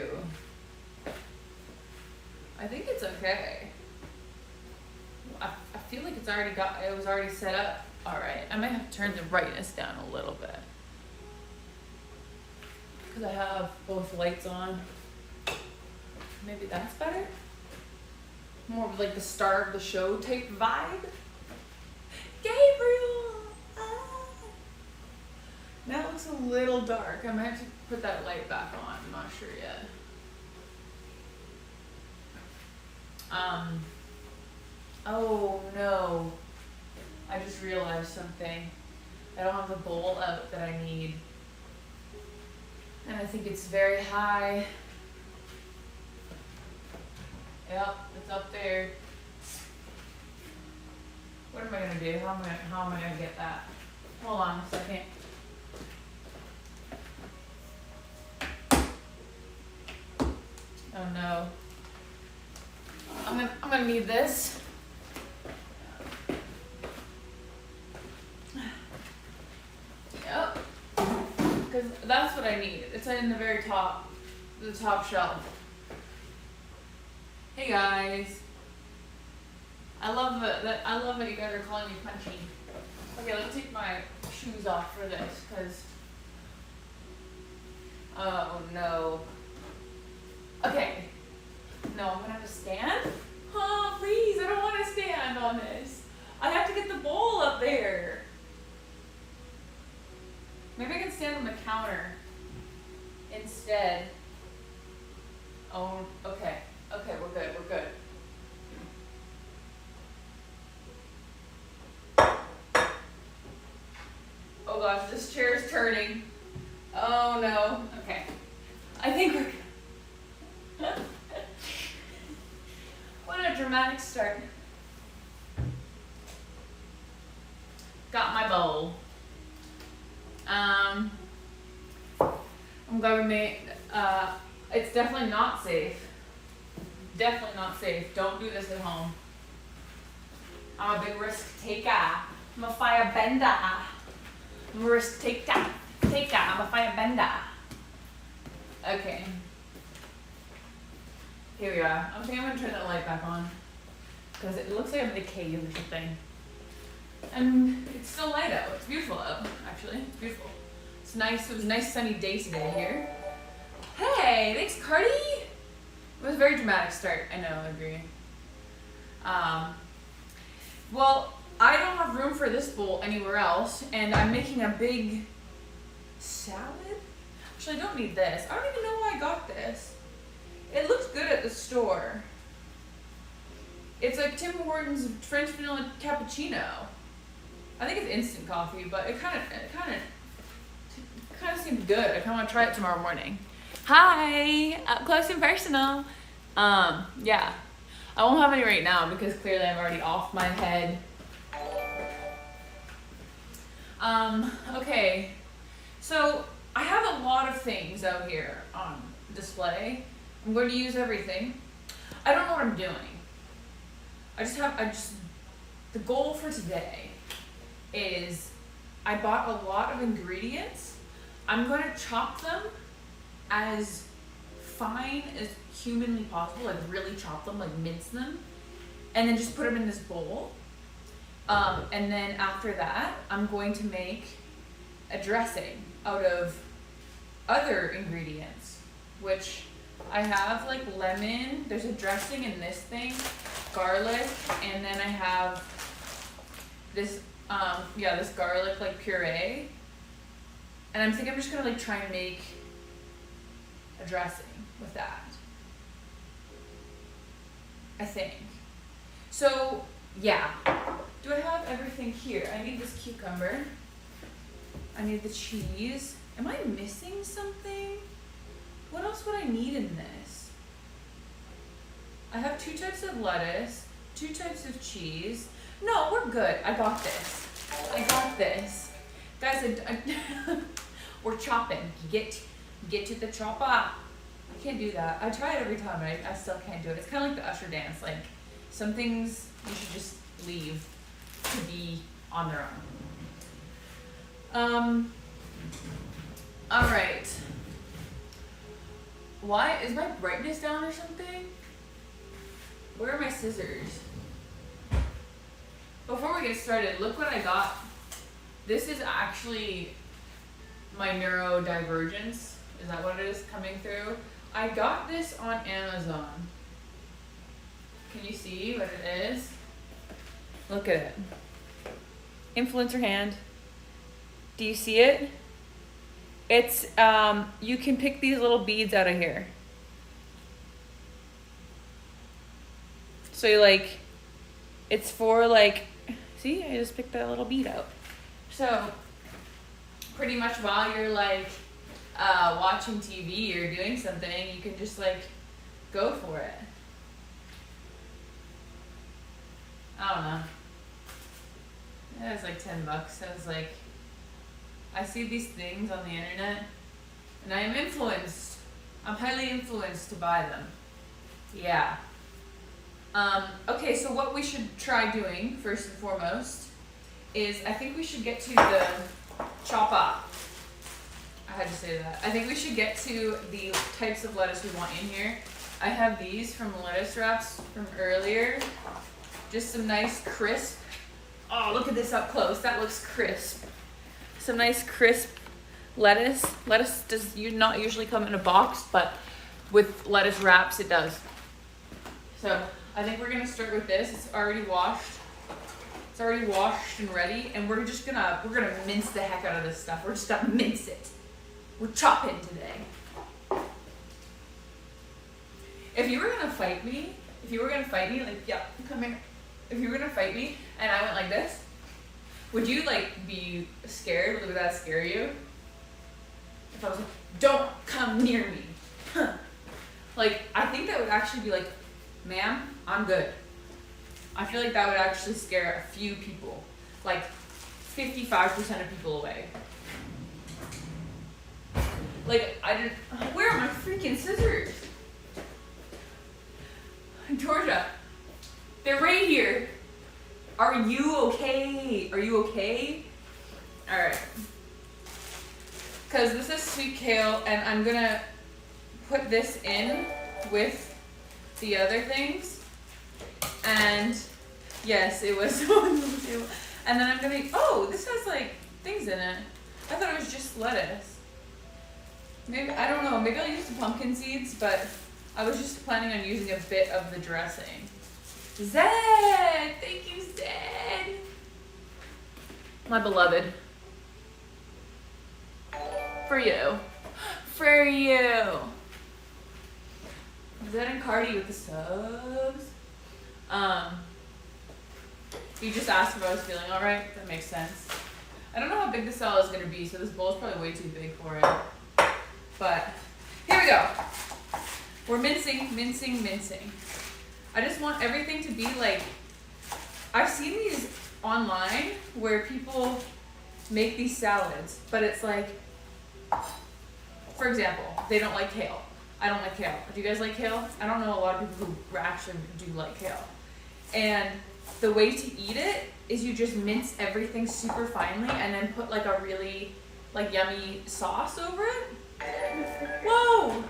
too. I think it's okay. I feel like it was already set up. All right, I might have to turn the brightness down a little bit. Because I have both lights on. Maybe that's better? More of like the star of the show type vibe. Gabriel! Ah. Now it looks a little dark. I might have to put that light back on. I'm not sure yet. Oh no. I just realized something. I don't have the bowl out that I need. And I think it's very high. Yep, it's up there. What am I gonna do? How am I gonna get that? Hold on a second. Oh no. I'm gonna need this. Yep. Because that's what I need. It's in the very top, the top shelf. Hey guys. I love that you guys are calling me punchy. Okay, let me take my shoes off for this, because oh no. Okay. No, I'm gonna have to stand? Oh, please, I don't want to stand on this. I have to get the bowl up there. Maybe I can stand on the counter instead. Oh, okay. Okay, we're good. Oh gosh, this chair is turning. Oh no. Okay. I think we're good. What a dramatic start. Got my bowl. I'm glad we made, it's definitely not safe. Definitely not safe. Don't do this at home. I'm a big risk taker. I'm a fire bender. I'm a risk taker. I'm a fire bender. Okay. Here we are. I think I'm gonna turn that light back on, because it looks like I'm in a cave or something. And it's still light out. It's beautiful out, actually. It's beautiful. It's nice. It was a nice sunny day today here. Hey, thanks, Cardi. It was a very dramatic start. I know, I agree. Well, I don't have room for this bowl anywhere else, and I'm making a big salad. Actually, I don't need this. I don't even know why I got this. It looks good at the store. It's like Tim Hortons French vanilla cappuccino. I think it's instant coffee, but it kind of seemed good. I kind of want to try it tomorrow morning. Hi, up close and personal. Yeah, I won't have any right now because clearly I'm already off my head. Okay, so I have a lot of things out here on display. I'm going to use everything. I don't know what I'm doing. The goal for today is I bought a lot of ingredients. I'm going to chop them as fine as humanly possible, like really chop them, like mince them, and then just put them in this bowl. And then after that, I'm going to make a dressing out of other ingredients, which I have like lemon, there's a dressing in this thing, garlic, and then I have this, this garlic like puree. And I'm thinking I'm just gonna like try and make a dressing with that. I think. So, yeah. Do I have everything here? I need this cucumber. I need the cheese. Am I missing something? What else would I need in this? I have 2 types of lettuce, 2 types of cheese. No, we're good. I got this. Guys, we're chopping. Get to the chopper. I can't do that. I try it every time, but I still can't do it. It's kind of like the usher dance. Like, some things you should just leave to be on their own. All right. Why is my brightness down or something? Where are my scissors? Before we get started, look what I got. This is actually my neurodivergence. Is that what it is coming through? I got this on Amazon. Can you see what it is? Look at it. Influencer hand. Do you see it? It's, you can pick these little beads out of here. So you like, it's for like, see, I just picked that little bead out. So pretty much while you're like watching TV or doing something, you can just like go for it. I don't know. It was like $10. I was like, I see these things on the internet and I am influenced. I'm highly influenced to buy them. Yeah. Okay, so what we should try doing first and foremost is I think we should get to the chop up. I had to say that. I think we should get to the types of lettuce we want in here. I have these from lettuce wraps from earlier. Just some nice crisp. Oh, look at this up close. That looks crisp. Some nice crisp lettuce. Lettuce does not usually come in a box, but with lettuce wraps it does. So I think we're gonna start with this. It's already washed. It's already washed and ready, and we're gonna mince the heck out of this stuff. We're just gonna mince it. We're chopping today. If you were gonna fight me, like, yeah, come here. If you were gonna fight me and I went like this, would you like be scared? Would that scare you? If I was like, don't come near me. Huh. Like, I think that would actually be like, ma'am, I'm good. I feel like that would actually scare a few people. Like 55% of people away. Like, where are my freaking scissors? Georgia, they're right here. Are you okay? Are you okay? All right. Because this is sweet kale, and I'm gonna put this in with the other things. And yes, it was on the table. And then I'm gonna, oh, this has like things in it. I thought it was just lettuce. Maybe, I don't know, maybe I'll use the pumpkin seeds, but I was just planning on using a bit of the dressing. Zed! Thank you, Zed! My beloved. For you. For you. Zed and Cardi with the subs. You just asked if I was feeling alright. That makes sense. I don't know how big the cell is gonna be, so this bowl is probably way too big for it. But here we go. We're mincing, mincing, mincing. I just want everything to be like, I've seen these online where people make these salads, but it's like, for example, they don't like kale. I don't like kale. Do you guys like kale? I don't know a lot of people who actually do like kale. And the way to eat it is you just mince everything super finely and then put like a really like yummy sauce over it. Whoa!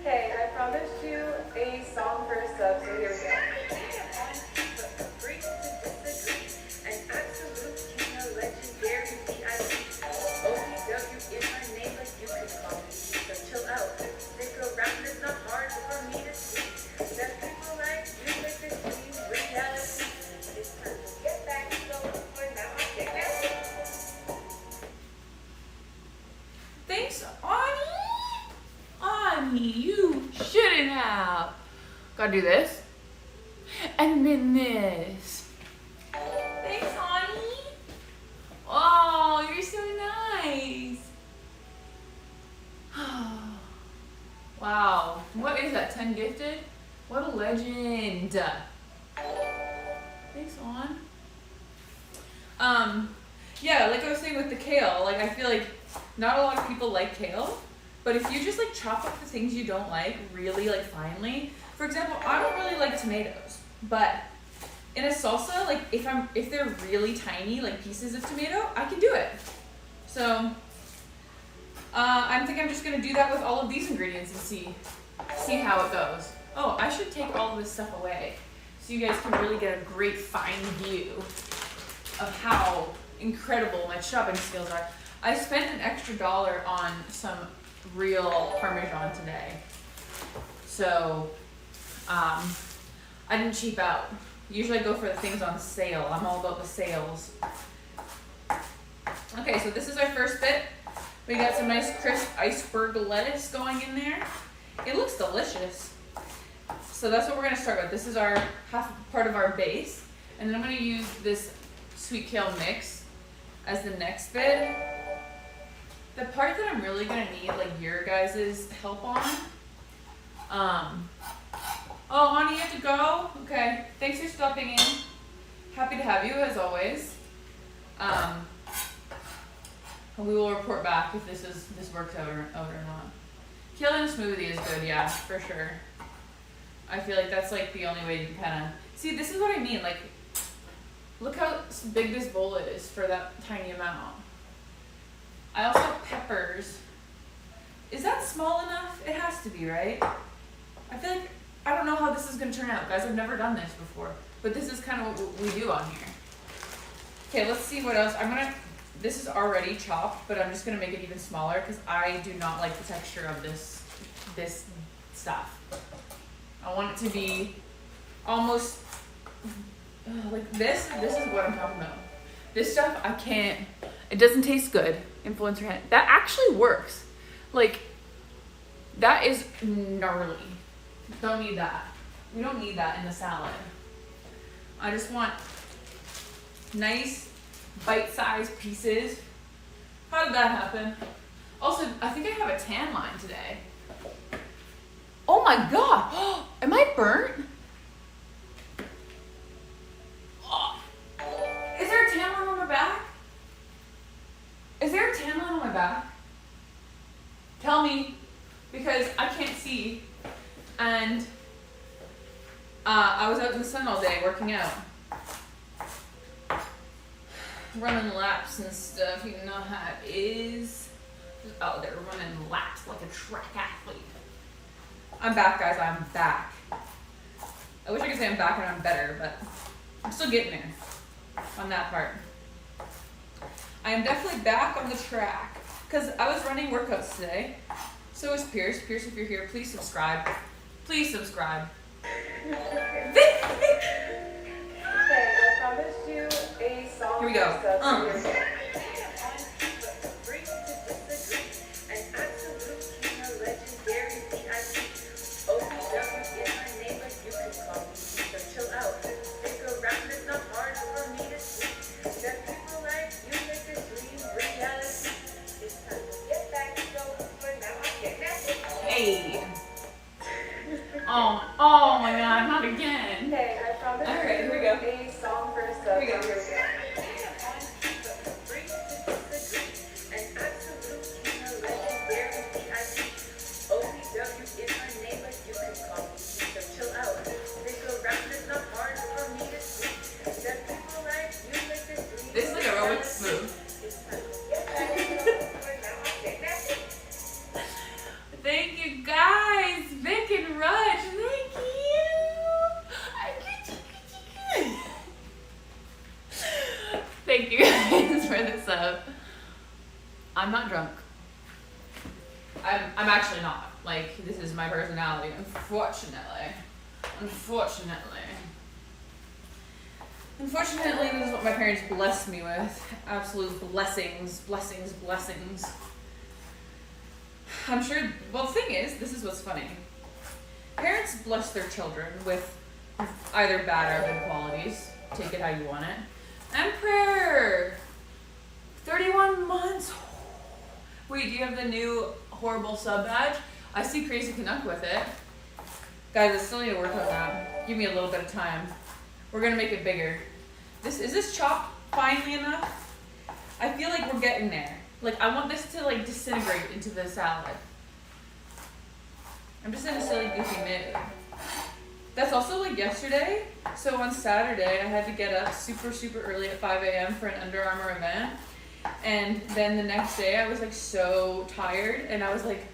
Hey, I promised you a song for a sub, so here we go. Thanks, Ani! You shouldn't have. Gotta do this. And then this. Thanks, Ani. Oh, you're so nice. Wow. What is that? 10 gifted? What a legend. Thanks, On. Yeah, like I was saying with the kale, like I feel like not a lot of people like kale, but if you just like chop up the things you don't like really like finely, for example, I don't really like tomatoes, but in a salsa, like if they're really tiny, like pieces of tomato, I can do it. So I think I'm just gonna do that with all of these ingredients and see how it goes. Oh, I should take all of this stuff away so you guys can really get a great fine view of how incredible my chopping skills are. I spent an extra $1 on some real Parmesan today. So, I didn't cheap out. Usually I go for the things on sale. I'm all about the sales. Okay, so this is our first bit. We got some nice crisp iceberg lettuce going in there. It looks delicious. So that's what we're gonna start with. This is our half part of our base. And then I'm gonna use this sweet kale mix as the next bit. The part that I'm really gonna need like your guys' help on. Oh, honey, you have to go? Okay, thanks for stopping in. Happy to have you as always. We will report back if this works out or not. Kale in a smoothie is good, yeah, for sure. I feel like that's like the only way you can kind of see. This is what I mean. Like, look how big this bowl is for that tiny amount. I also have peppers. Is that small enough? It has to be, right? I feel like I don't know how this is gonna turn out, guys. I've never done this before, but this is kind of what we do on here. Okay, let's see what else. This is already chopped, but I'm just gonna make it even smaller because I do not like the texture of this stuff. I want it to be almost like this. This is what I'm talking about. This stuff I can't. It doesn't taste good. Influencer hand. That actually works. Like, that is gnarly. Don't need that. We don't need that in the salad. I just want nice bite-sized pieces. How did that happen? Also, I think I have a tan line today. Oh my god! Am I burnt? Oh. Is there a tan line on my back? Is there a tan line on my back? Tell me, because I can't see. And I was out in the sun all day working out. Running laps and stuff, you know how it is. Oh, they're running laps like a track athlete. I'm back, guys, I'm back. I wish I could say I'm back and I'm better, but I'm still getting there on that part. I am definitely back on the track because I was running workouts today. So is Pierce. Pierce, if you're here, please subscribe. Please subscribe. Hey, I promised you a song. Here we go. Hey. Oh my god, not again. Hey, I promised All right, here we go. a song for a sub. Here we go. This is like a aerobic move. Thank you guys, Vic and Raj. Thank you. Thank you guys for the sub. I'm not drunk. I'm actually not. Like, this is my personality, unfortunately. Unfortunately, this is what my parents blessed me with. Absolute blessings, blessings, blessings. I'm sure, well, the thing is, this is what's funny. Parents bless their children with either bad or good qualities. Take it how you want it. Emperor! 31 months. Wait, do you have the new horrible sub badge? I see Crazy Canuck with it. Guys, I still need to work on that. Give me a little bit of time. We're gonna make it bigger. Is this chopped finely enough? I feel like we're getting there. Like, I want this to like disintegrate into the salad. I'm just in a silly goofy mood. That's also like yesterday. So on Saturday, I had to get up super early at 5 a.m. for an Under Armour event. And then the next day I was like so tired, and I was like,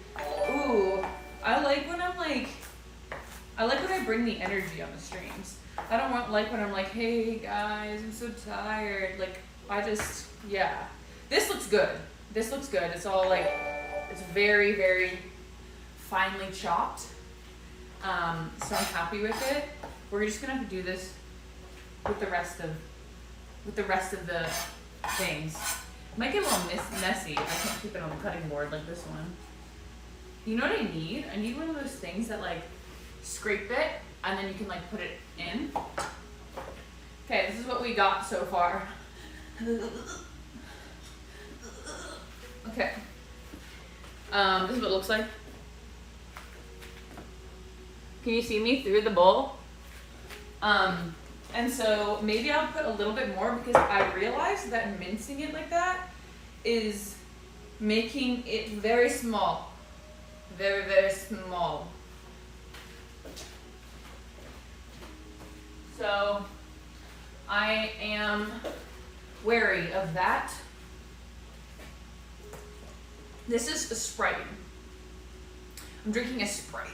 ooh, I like when I bring the energy on the streams. I don't like when I'm like, hey guys, I'm so tired. Like, yeah. This looks good. It's all like, it's very, very finely chopped. So I'm happy with it. We're just gonna have to do this with the rest of the things. It might get a little messy if I can't keep it on the cutting board like this one. You know what I need? I need one of those things that like scrape it and then you can like put it in. Okay, this is what we got so far. Okay. This is what it looks like. Can you see me through the bowl? And so maybe I'll put a little bit more because I realized that mincing it like that is making it very small. Very, very small. So I am wary of that. This is a Sprite. I'm drinking a Sprite.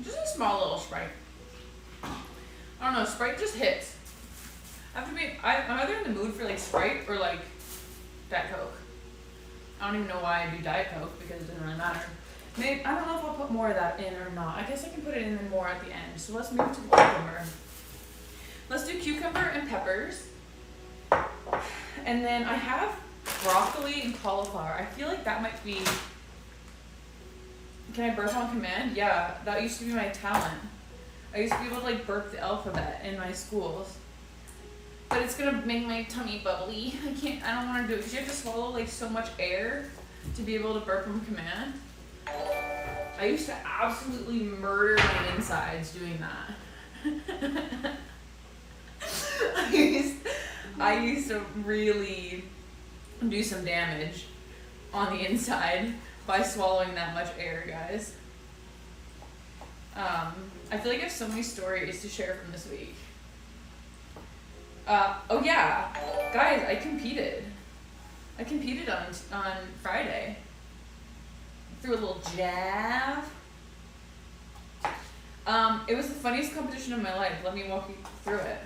Just a small little Sprite. I don't know, Sprite just hits. I'm either in the mood for like Sprite or like Diet Coke. I don't even know why I do Diet Coke because it doesn't really matter. Maybe, I don't know if I'll put more of that in or not. I guess I can put it in more at the end. So let's move to the cucumber. Let's do cucumber and peppers. And then I have broccoli and cauliflower. I feel like that might be... Can I burp on command? Yeah, that used to be my talent. I used to be able to like burp the alphabet in my schools. But it's gonna make my tummy bubbly. I don't wanna do it because you have to swallow like so much air to be able to burp on command. I used to absolutely murder my insides doing that. I used to really do some damage on the inside by swallowing that much air, guys. I feel like I have so many stories to share from this week. Oh yeah, guys, I competed. I competed on Friday. Threw a little jab. It was the funniest competition of my life. Let me walk you through it.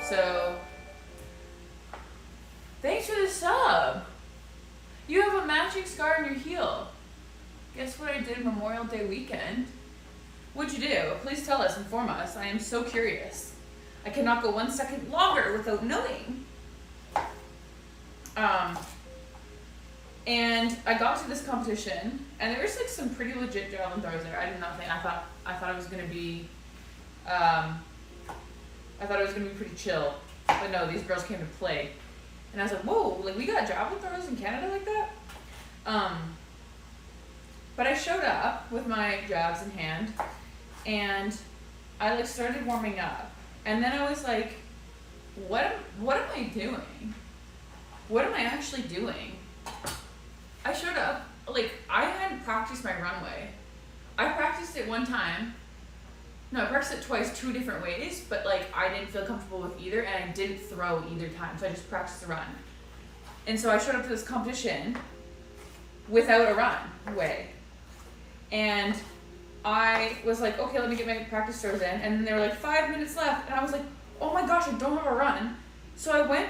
So, thanks for the sub. You have a matching scar on your heel. Guess what I did Memorial Day weekend? What'd you do? Please tell us, inform us. I am so curious. I cannot go 1 second longer without knowing. And I got to this competition, and there was like some pretty legit javelin throwers there. I did not think. I thought it was gonna be. I thought it was gonna be pretty chill, but no, these girls came to play, and I was like, whoa, like we got javelin throwers in Canada like that. But I showed up with my jabs in hand, and I like started warming up, and then I was like, what am I doing? What am I actually doing? I showed up, like, I hadn't practiced my runway. I practiced it one time. No, I practiced it twice, 2 different ways, but, like, I didn't feel comfortable with either, and I didn't throw either time, so I just practiced the run. And so I showed up to this competition without a runway. And I was like, okay, let me get my practice throws in, and then there were, like, 5 minutes left, and I was like, oh my gosh, I don't have a run. So I went,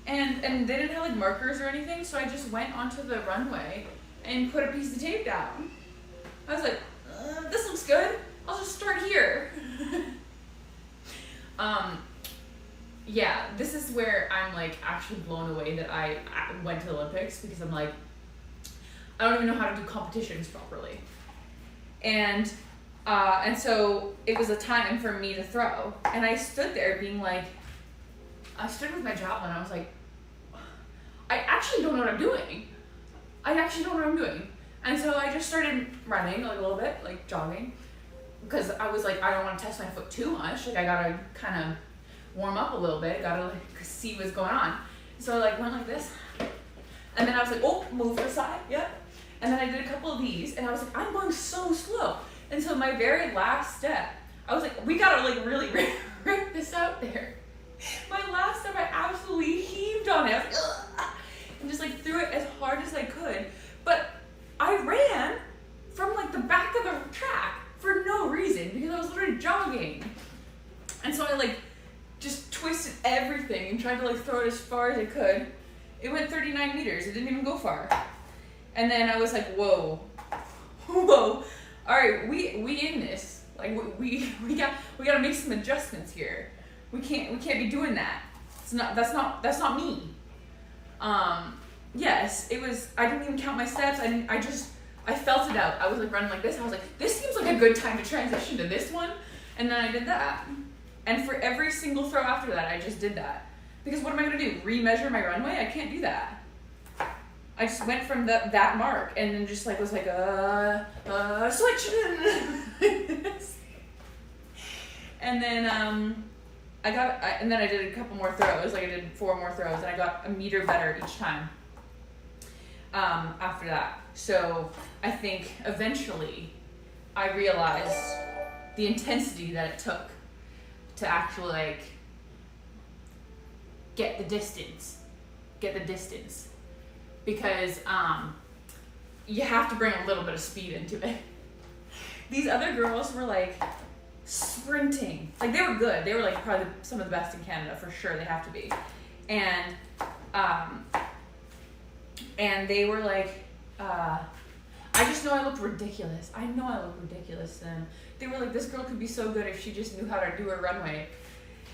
and they didn't have like markers or anything, so I just went onto the runway and put a piece of tape down. I was like, this looks good. I'll just start here. Yeah, this is where I'm like actually blown away that I went to the Olympics, because I'm like, I don't even know how to do competitions properly. And so it was a time for me to throw, and I stood there being like, I stood with my javelin, I was like, I actually don't know what I'm doing. And so I just started running like a little bit, like jogging, because I was like, I don't want to test my foot too much. Like I gotta kind of warm up a little bit, gotta like see what's going on. So I like went like this, and then I was like, oh, move to the side, yep. And then I did a couple of these, and I was like, I'm going so slow. And so my very last step, I was like, we gotta like really rip this out there. My last step, I absolutely heaved on it. I was like, ugh, and just like threw it as hard as I could. But I ran from like the back of the track for no reason because I was literally jogging. And so I like just twisted everything and tried to like throw it as far as I could. It went 39 meters. It didn't even go far. And then I was like, whoa, all right, we in this. Like we got to make some adjustments here. We can't be doing that. That's not me. Yes, it was. I didn't even count my steps. I felt it out. I was like running like this. I was like, this seems like a good time to transition to this one, and then I did that. And for every single throw after that, I just did that. Because what am I gonna do? Remeasure my runway? I can't do that. I just went from that mark and then just like was like switch. And then and then I did a couple more throws. Like I did 4 more throws, and I got a meter better each time. After that, so I think eventually I realized the intensity that it took to actually like get the distance, because you have to bring a little bit of speed into it. These other girls were like sprinting, like they were good. They were like probably some of the best in Canada for sure. They have to be, and they were like, I just know I looked ridiculous. I know I looked ridiculous to them. They were like, this girl could be so good if she just knew how to do her runway.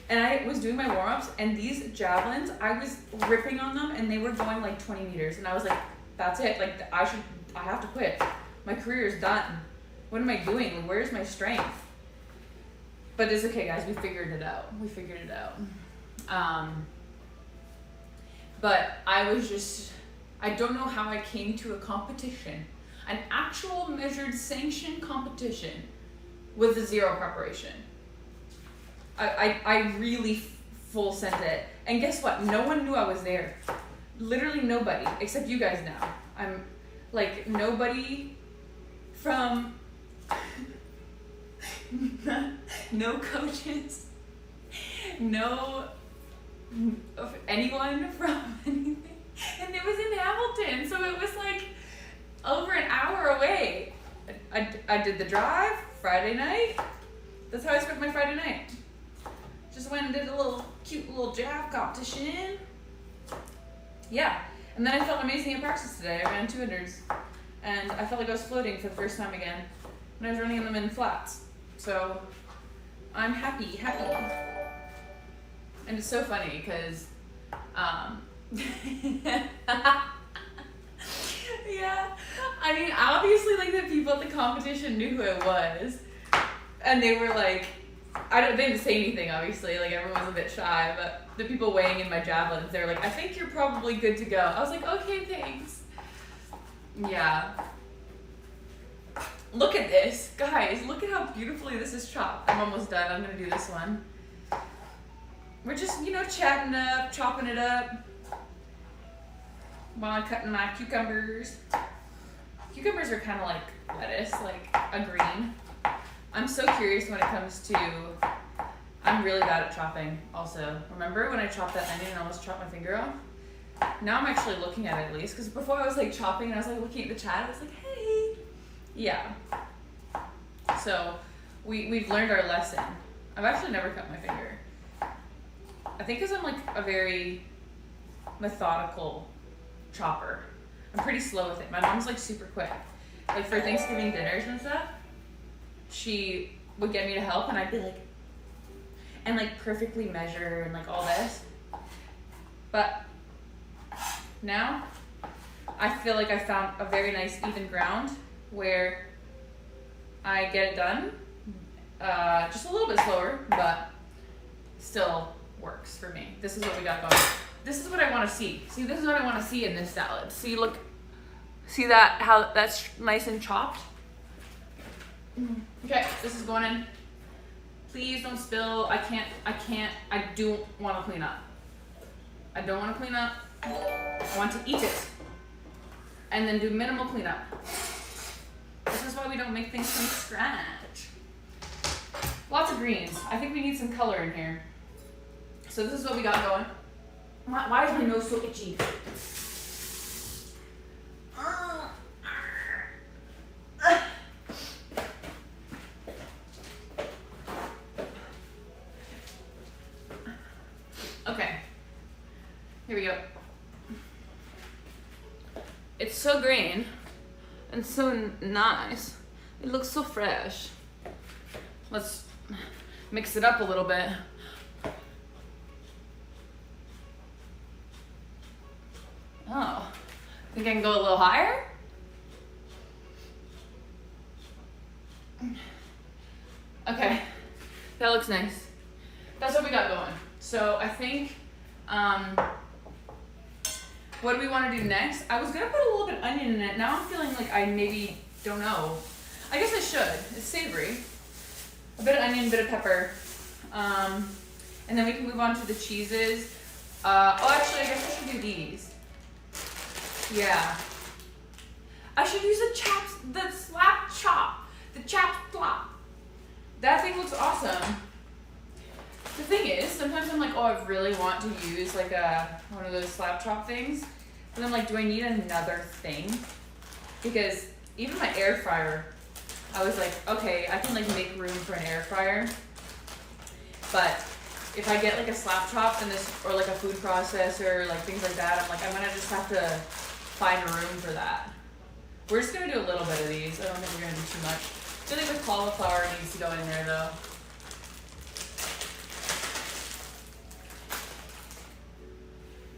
And I was doing my warm-ups, and these javelins, I was ripping on them, and they were going like 20 meters. And I was like, that's it. Like, I have to quit. My career is done. What am I doing? Like, where's my strength? But it's okay, guys. We figured it out. But I was just, I don't know how I came to a competition, an actual measured sanctioned competition with zero preparation. I really full sent it. And guess what? No one knew I was there. Literally nobody, except you guys now. I'm like, nobody from, no coaches, no anyone from anything. And it was in Hamilton, so it was like over an hour away. I did the drive Friday night. That's how I spent my Friday night. Just went and did a cute little jav competition. Yeah, and then I felt amazing at practice today. I ran 200s, and I felt like I was floating for the first time again. And I was running them in flats. So I'm happy. And it's so funny because, yeah, I mean, obviously, like, the people at the competition knew who it was, and they were like, they didn't say anything, obviously, like, everyone was a bit shy, but the people weighing in my javelins, they were like, I think you're probably good to go. I was like, okay, thanks. Yeah. Look at this. Guys, look at how beautifully this is chopped. I'm almost done. I'm going to do this one. We're just, chatting up, chopping it up while I'm cutting my cucumbers. Cucumbers are kind of like lettuce, like a green. I'm so curious when it comes to, I'm really bad at chopping also. Remember when I chopped that onion and almost chopped my finger off? Now I'm actually looking at it at least, because before I was like chopping and I was like looking at the chat, I was like, hey. Yeah. So we've learned our lesson. I've actually never cut my finger. I think because I'm like a very methodical chopper. I'm pretty slow with it. My mom's like super quick. Like for Thanksgiving dinners and stuff, she would get me to help and I'd be like, and like perfectly measure and like all this. But now I feel like I found a very nice even ground where I get it done, just a little bit slower, but still works for me. This is what we got going. This is what I want to see. See, this is what I want to see in this salad. See, look, see that, how that's nice and chopped? Okay, this is going in. Please don't spill. I do want to clean up. I don't want to clean up. I want to eat it. And then do minimal cleanup. This is why we don't make things from scratch. Lots of greens. I think we need some color in here. so this is what we got going. Why is my nose so itchy? Okay, here we go. It's so green and so nice. It looks so fresh. Let's mix it up a little bit. Oh, think I can go a little higher? Okay, that looks nice. That's what we got going. So I think, what do we want to do next? I was gonna put a little bit of onion in it. Now I'm feeling like I maybe don't know. I guess I should. It's savory. A bit of onion, a bit of pepper. And then we can move on to the cheeses. Actually, I guess I should do these. Yeah. I should use the slap chop. The chop slop. That thing looks awesome. The thing is, sometimes I'm like, oh, I really want to use like one of those slap chop things. And I'm like, do I need another thing? Because even my air fryer, I was like, okay, I can like make room for an air fryer. But if I get like a slap chop and this, or like a food processor, like things like that, I'm like, I'm gonna just have to find a room for that. We're just gonna do a little bit of these. I don't think we're gonna do too much. I feel like the cauliflower needs to go in there though.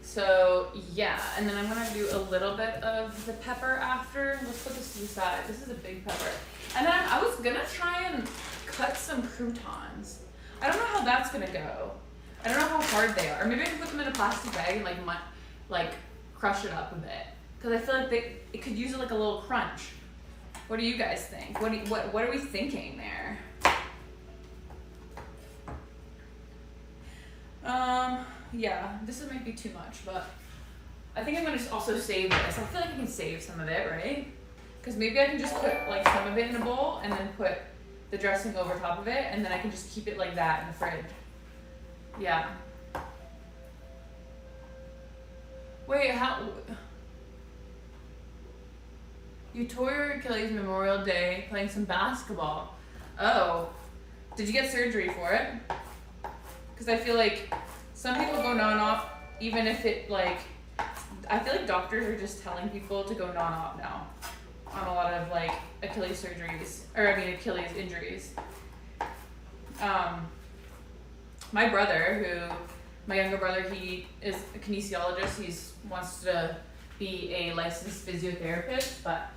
So yeah, and then I'm gonna do a little bit of the pepper after. Let's put this to the side. This is a big pepper. And then I was gonna try and cut some croutons. I don't know how that's gonna go. I don't know how hard they are. Or maybe I can put them in a plastic bag and like crush it up a bit. Cause I feel like it could use like a little crunch. What do you guys think? What are we thinking there? Yeah, this might be too much, but I think I'm gonna just also save this. I feel like I can save some of it, right? Because maybe I can just put like some of it in a bowl and then put the dressing over top of it, and then I can just keep it like that in the fridge. Yeah. Wait, how? You tore your Achilles Memorial Day playing some basketball. Oh, did you get surgery for it? Because I feel like some people go non-op even if it like, I feel like doctors are just telling people to go non-op now on a lot of like Achilles surgeries, or I mean Achilles injuries. My brother, my younger brother, he is a kinesiologist. He wants to be a licensed physiotherapist, but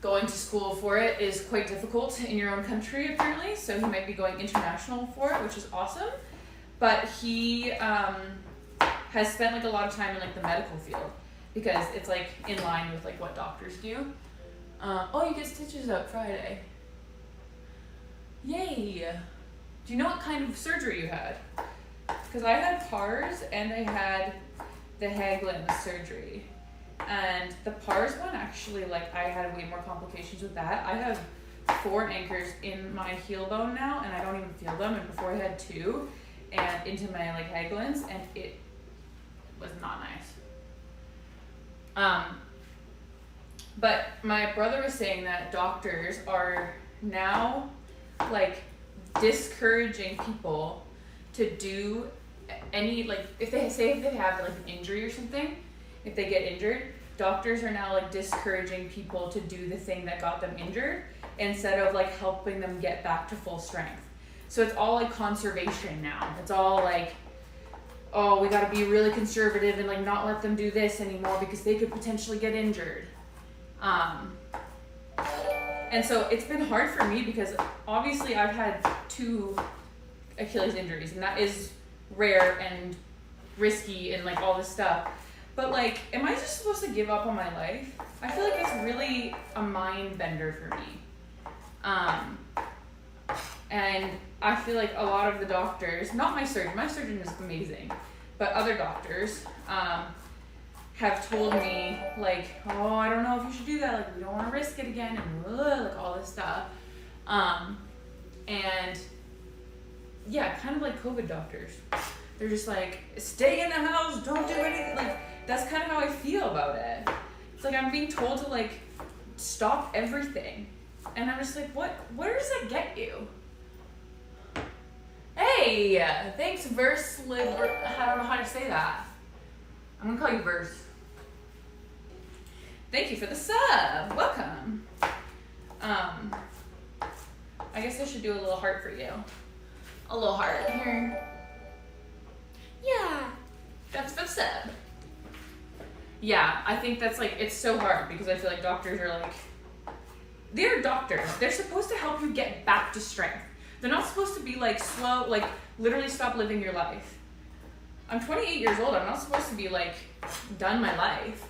going to school for it is quite difficult in your own country apparently, so he might be going international for it, which is awesome. But he has spent like a lot of time in like the medical field because it's like in line with like what doctors do. Oh, you get stitches out Friday. Yay! Do you know what kind of surgery you had? Because I had PARS and I had the Haglund surgery. And the PARS one actually, like I had way more complications with that. I have 4 anchors in my heel bone now and I don't even feel them. And before I had 2 and into my like Haglunds, and it was not nice. But my brother was saying that doctors are now like discouraging people to do any, like if they have like an injury or something, if they get injured, doctors are now like discouraging people to do the thing that got them injured instead of like helping them get back to full strength. So it's all like conservation now. It's all like, oh, we gotta be really conservative and like not let them do this anymore because they could potentially get injured. And so it's been hard for me because obviously I've had 2 Achilles injuries and that is rare and risky and like all this stuff. But like, am I just supposed to give up on my life? I feel like it's really a mind bender for me. And I feel like a lot of the doctors, not my surgeon is amazing, but other doctors have told me like, oh, I don't know if you should do that, like we don't want to risk it again, and like all this stuff. And yeah, kind of like COVID doctors. They're just like, stay in the house, don't do anything. Like, that's kind of how I feel about it. It's like I'm being told to like stop everything. And I'm just like, where does that get you? Hey, thanks Verse Liber, I don't know how to say that. I'm gonna call you Verse. Thank you for the sub, welcome. I guess I should do a little heart for you. A little heart here. Yeah, that's for the sub. Yeah, I think that's like, it's so hard because I feel like doctors are like, they're doctors. They're supposed to help you get back to strength. They're not supposed to be like slow, like literally stop living your life. I'm 28 years old. I'm not supposed to be like done my life.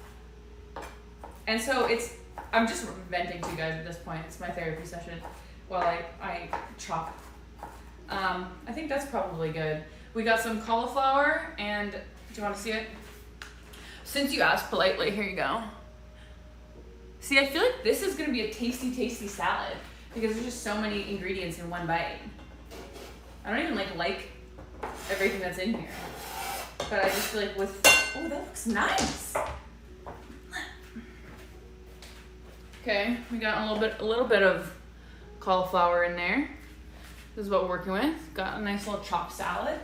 And so I'm just venting to you guys at this point. It's my therapy session while I chop. I think that's probably good. We got some cauliflower and, do you want to see it? Since you asked politely, here you go. See, I feel like this is gonna be a tasty, tasty salad because there's just so many ingredients in one bite. I don't even like everything that's in here. But I just feel like oh, that looks nice. Okay, we got a little bit of cauliflower in there. This is what we're working with. Got a nice little chopped salad.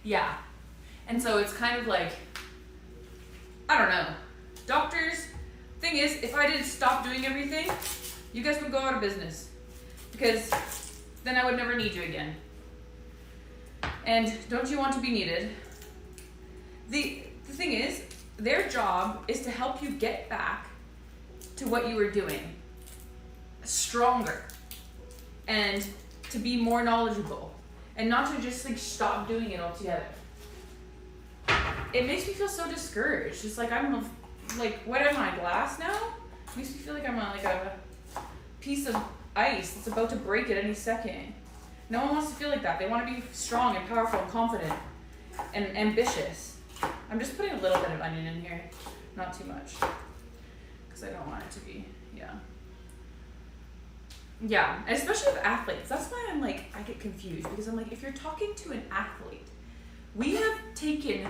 Yeah. And so it's kind of like, I don't know. Doctors, thing is, if I didn't stop doing everything, you guys would go out of business. Because then I would never need you again. And don't you want to be needed? The thing is, their job is to help you get back to what you were doing. Stronger. And to be more knowledgeable. And not to just like stop doing it altogether. It makes me feel so discouraged. It's like what am I, glass now? It makes me feel like I'm like a piece of ice that's about to break at any second. No one wants to feel like that. They want to be strong and powerful and confident and ambitious. I'm just putting a little bit of onion in here, not too much, because I don't want it to be, yeah, especially with athletes. That's why I get confused, because I'm like, if you're talking to an athlete, we have taken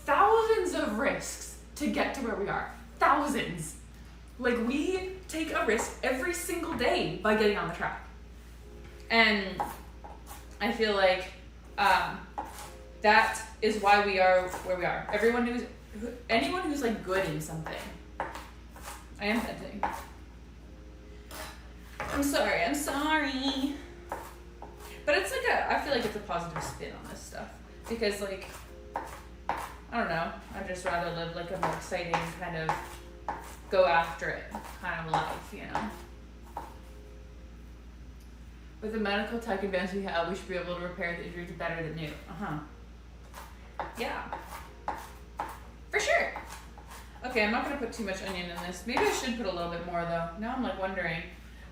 thousands of risks to get to where we are. Thousands. Like, we take a risk every single day by getting on the track. And I feel like that is why we are where we are. Anyone who's like good in something. I am venting. I'm sorry. But it's like I feel like it's a positive spin on this stuff. Because like, I don't know, I'd just rather live like a more exciting kind of go after it kind of life, With the medical tech advance we have, we should be able to repair the injury better than new. Yeah. For sure. Okay, I'm not going to put too much onion in this. Maybe I should put a little bit more though. Now I'm like wondering,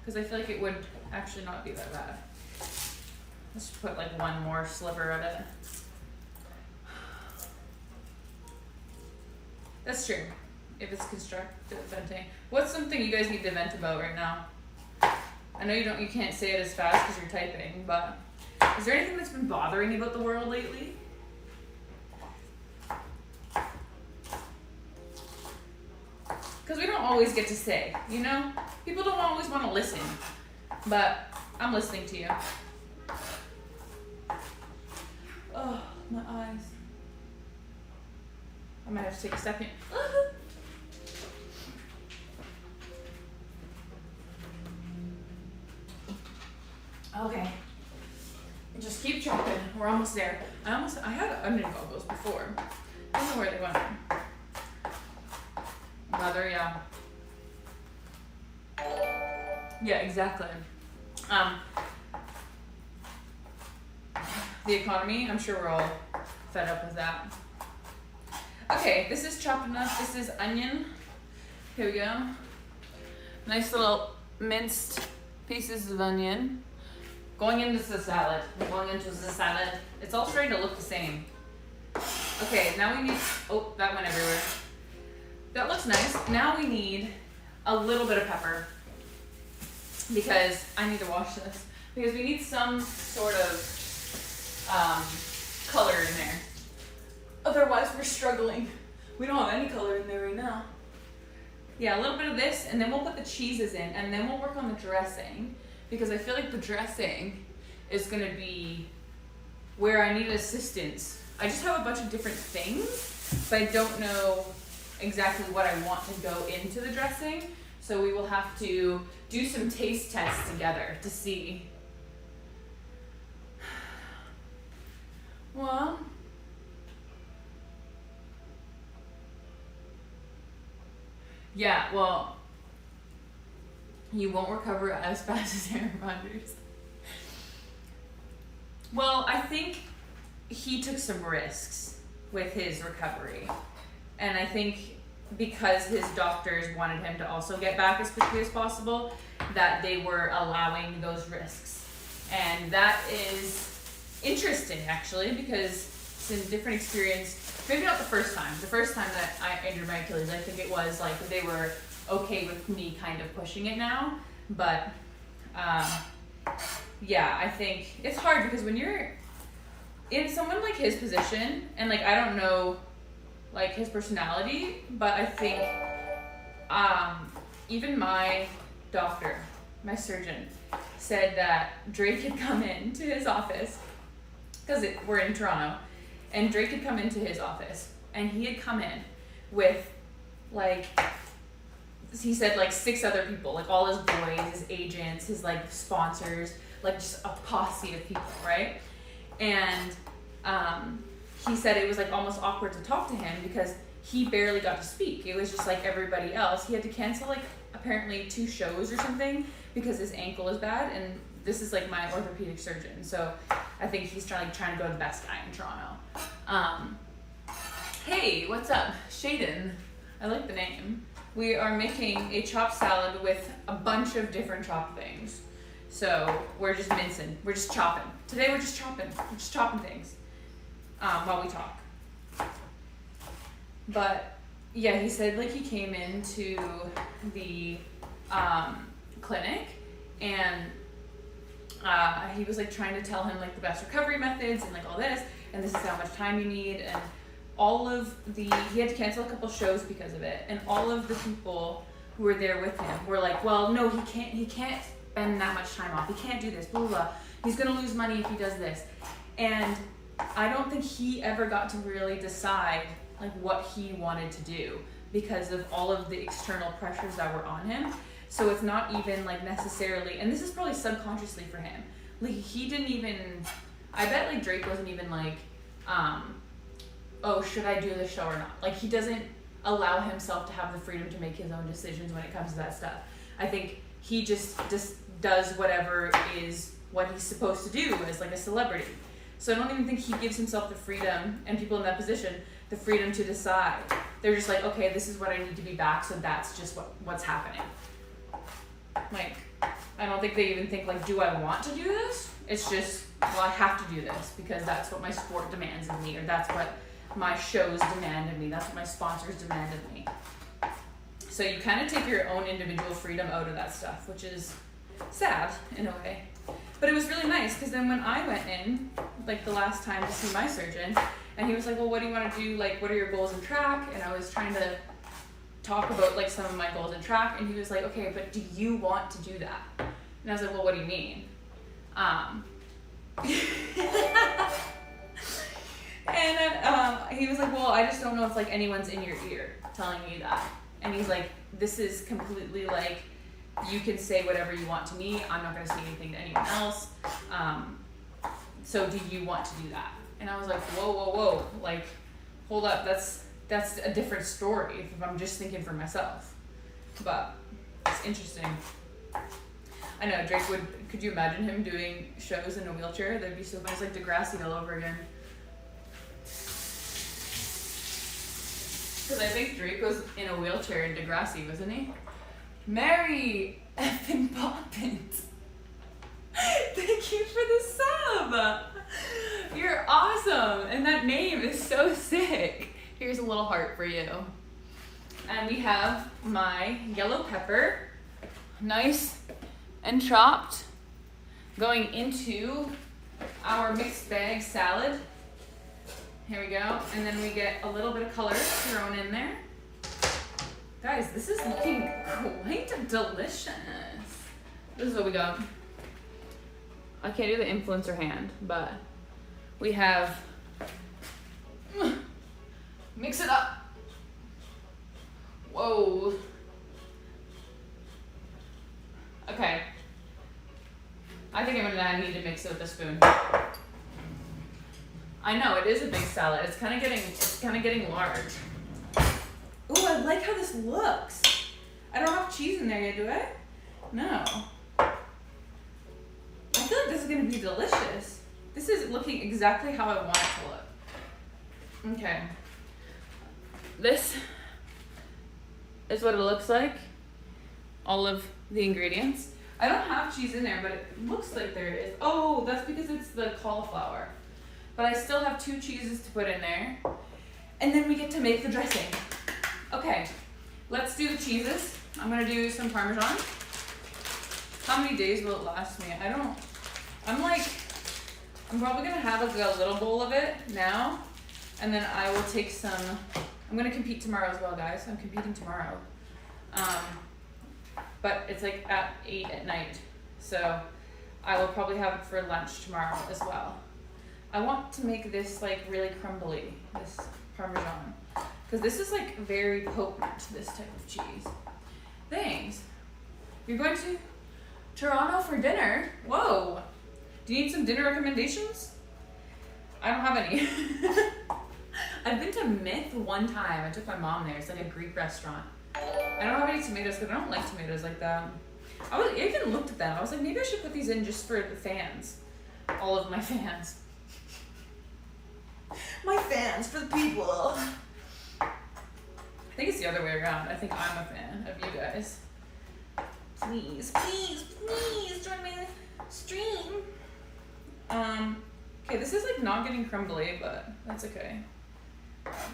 because I feel like it would actually not be that bad. Let's just put like one more sliver of it. That's true. If it's constructive venting. What's something you guys need to vent about right now? I know you can't say it as fast because you're typing, but is there anything that's been bothering you about the world lately? Because we don't always get to say, People don't always want to listen, but I'm listening to you. Oh, my eyes. I might have to take a second. Okay. Just keep chopping. We're almost there. I had onion goggles before. I don't know where they went. Leather, yeah. Yeah, exactly. The economy, I'm sure we're all fed up with that. Okay, this is chopped enough. This is onion. Here we go. Nice little minced pieces of onion. Going into the salad. It's all starting to look the same. Okay, now we need, oh, that went everywhere. That looks nice. Now we need a little bit of pepper. Because I need to wash this. Because we need some sort of color in there. Otherwise, we're struggling. We don't have any color in there right now. Yeah, a little bit of this, and then we'll put the cheeses in, and then we'll work on the dressing, because I feel like the dressing is gonna be where I need assistance. I just have a bunch of different things, but I don't know exactly what I want to go into the dressing, so we will have to do some taste tests together to see. Well, yeah, well, you won't recover as fast as Aaron Rodgers. Well, I think he took some risks with his recovery. And I think because his doctors wanted him to also get back as quickly as possible, that they were allowing those risks. And that is interesting, actually, because it's a different experience. Maybe not the first time. The first time that I injured my Achilles, I think it was like they were okay with me kind of pushing it now. But yeah, I think it's hard because when you're in someone like his position, and like I don't know like his personality, but I think even my doctor, my surgeon, said that Drake had come into his office, because we're in Toronto, and Drake had come into his office, and he had come in with like, he said like 6 other people, like all his boys, his agents, his like sponsors, like just a posse of people, right? And he said it was like almost awkward to talk to him because he barely got to speak. It was just like everybody else. He had to cancel like apparently 2 shows or something because his ankle is bad, and this is like my orthopedic surgeon, so I think he's trying to go to the best guy in Toronto. Hey, what's up? Shaden. I like the name. We are making a chopped salad with a bunch of different chopped things. So we're just mincing. We're just chopping. Today we're just chopping. We're just chopping things while we talk. But yeah, he said like he came into the clinic, and he was like trying to tell him like the best recovery methods and like all this, and this is how much time you need, and all of the, he had to cancel a couple shows because of it, and all of the people who were there with him were like, well, no, he can't spend that much time off, he can't do this, blah, blah, blah. He's gonna lose money if he does this. And I don't think he ever got to really decide like what he wanted to do because of all of the external pressures that were on him. So it's not even like necessarily, and this is probably subconsciously for him, like he didn't even, I bet like Drake wasn't even like, oh, should I do this show or not? Like he doesn't allow himself to have the freedom to make his own decisions when it comes to that stuff. I think he just does whatever is what he's supposed to do as like a celebrity. So I don't even think he gives himself the freedom, and people in that position, the freedom to decide. They're just like, okay, this is what I need to be back, so that's just what's happening. Like, I don't think they even think like, do I want to do this? It's just, well, I have to do this because that's what my sport demands of me, or that's what my shows demand of me, that's what my sponsors demand of me. So you kind of take your own individual freedom out of that stuff, which is sad in a way. But it was really nice because then when I went in, like the last time to see my surgeon, and he was like, well, what do you want to do? Like, what are your goals in track? And I was trying to talk about like some of my goals in track, and he was like, okay, but do you want to do that? And I was like, well, what do you mean? And he was like, well, I just don't know if like anyone's in your ear telling you that. And he's like, this is completely like, you can say whatever you want to me. I'm not going to say anything to anyone else. So do you want to do that? And I was like, whoa. Like, hold up. That's a different story if I'm just thinking for myself. But it's interesting. I know, Drake could you imagine him doing shows in a wheelchair? That'd be so fun. It's like Degrassi all over again. Because I think Drake was in a wheelchair in Degrassi, wasn't he? Mary effing Poppins. Thank you for the sub. You're awesome. And that name is so sick. Here's a little heart for you. And we have my yellow pepper, nice and chopped, going into our mixed bag salad. Here we go. And then we get a little bit of color thrown in there. Guys, this is looking quite delicious. This is what we got. I can't do the influencer hand, but we have, mix it up. Whoa. Okay. I think I'm gonna need to mix it with a spoon. I know, it is a big salad. It's kind of getting large. Ooh, I like how this looks. I don't have cheese in there yet, do I? No. I feel like this is gonna be delicious. This is looking exactly how I want it to look. Okay. This is what it looks like. All of the ingredients. I don't have cheese in there, but it looks like there is. Oh, that's because it's the cauliflower. But I still have 2 cheeses to put in there. And then we get to make the dressing. Okay, let's do the cheeses. I'm gonna do some Parmesan. How many days will it last me? I'm probably gonna have like a little bowl of it now. And then I will take some, I'm gonna compete tomorrow as well, guys. I'm competing tomorrow. But it's like at 8 at night. So I will probably have it for lunch tomorrow as well. I want to make this like really crumbly, this Parmesan. Because this is like very potent, this type of cheese. Thanks. You're going to Toronto for dinner? Whoa. Do you need some dinner recommendations? I don't have any. I've been to Myth one time. I took my mom there. It's like a Greek restaurant. I don't have any tomatoes because I don't like tomatoes like that. I even looked at them. I was like, maybe I should put these in just for the fans. All of my fans. My fans, for the people. I think it's the other way around. I think I'm a fan of you guys. Please, please, please join my stream. Okay, this is like not getting crumbly, but that's okay.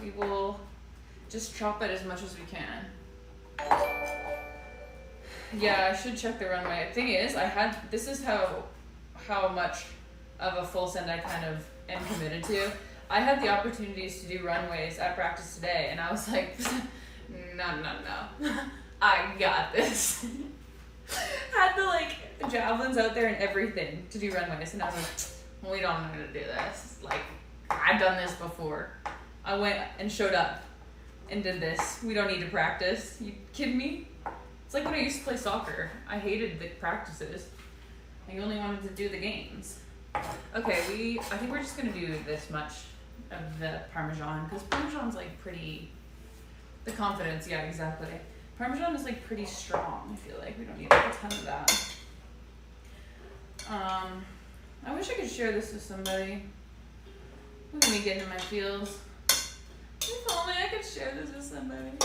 We will just chop it as much as we can. Yeah, I should check the runway. The thing is, this is how much of a full send I kind of am committed to. I had the opportunities to do runways at practice today, and I was like, no. I got this. Had the javelins out there and everything to do runways, and I was like, well, we don't know how to do this. Like, I've done this before. I went and showed up and did this. We don't need to practice. You kidding me? It's like when I used to play soccer. I hated the practices. I only wanted to do the games. Okay, I think we're just gonna do this much of the Parmesan, because Parmesan's like pretty, the confidence, yeah, exactly. Parmesan is like pretty strong, I feel like. We don't need like a ton of that. I wish I could share this with somebody. Look at me getting in my feels. If only I could share this with somebody.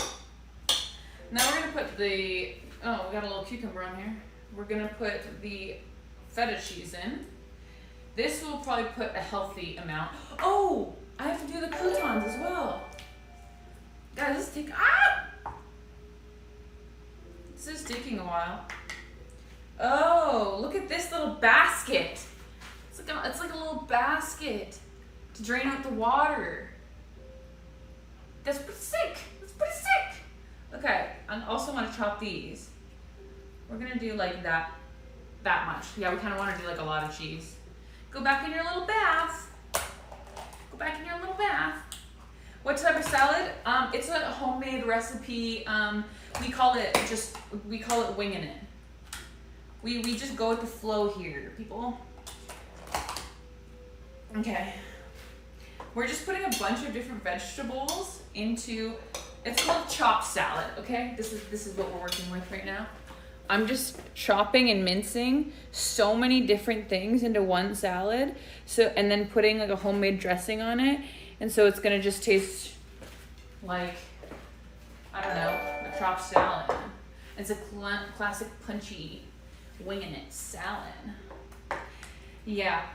Now we're gonna put we got a little cucumber on here. We're gonna put the feta cheese in. This will probably put a healthy amount. Oh, I have to do the croutons as well. Guys, this is taking a while. Oh, look at this little basket. It's like a little basket to drain out the water. That's pretty sick. Okay, I also want to chop these. We're gonna do like that much. Yeah, we kind of want to do like a lot of cheese. Go back in your little bath. What type of salad? It's a homemade recipe. We call it winging it. We just go with the flow here, people. Okay. We're just putting a bunch of different vegetables into, it's called chopped salad, okay? This is what we're working with right now. I'm just chopping and mincing so many different things into one salad. And then putting like a homemade dressing on it. And so it's gonna just taste like, I don't know, a chopped salad. It's a classic punchy winging it salad. Yeah,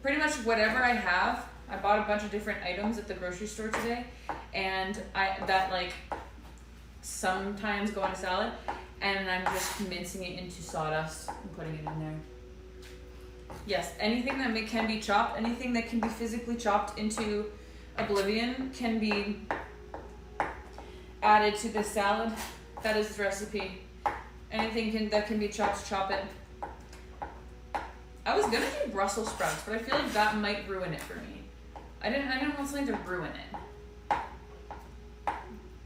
pretty much whatever I have. I bought a bunch of different items at the grocery store today, and that sometimes go on a salad, and I'm just mincing it into sawdust and putting it in there. Yes, anything that can be chopped, anything that can be physically chopped into oblivion can be added to this salad. That is the recipe. Anything that can be chopped, chop it. I was gonna do Brussels sprouts, but I feel like that might ruin it for me. I don't want something to ruin it.